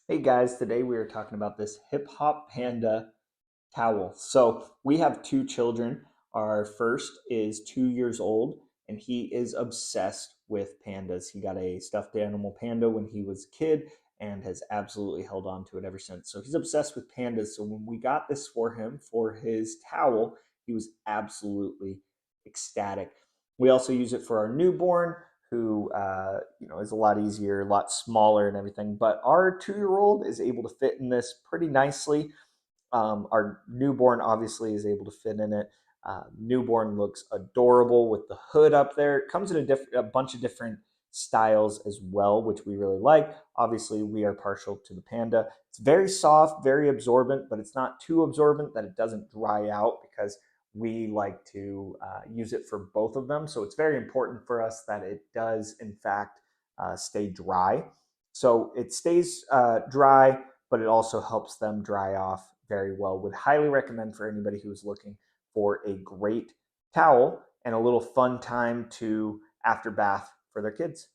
Hey guys, today we are talking about this Hip Hop Panda towel. So we have two children. Our first is 2 years old and he is obsessed with pandas. He got a stuffed animal panda when he was a kid and has absolutely held on to it ever since. So he's obsessed with pandas. So when we got this for him for his towel, he was absolutely ecstatic. We also use it for our newborn who is a lot easier, a lot smaller and everything. But our 2 year old is able to fit in this pretty nicely. Our newborn obviously is able to fit in it. Newborn looks adorable with the hood up there. It comes in a bunch of different styles as well, which we really like. Obviously, we are partial to the Panda. It's very soft, very absorbent, but it's not too absorbent that it doesn't dry out because we like to use it for both of them. So it's very important for us that it does, in fact, stay dry. So it stays dry, but it also helps them dry off very well. Would highly recommend for anybody who is looking for a great towel and a little fun time to after bath for their kids.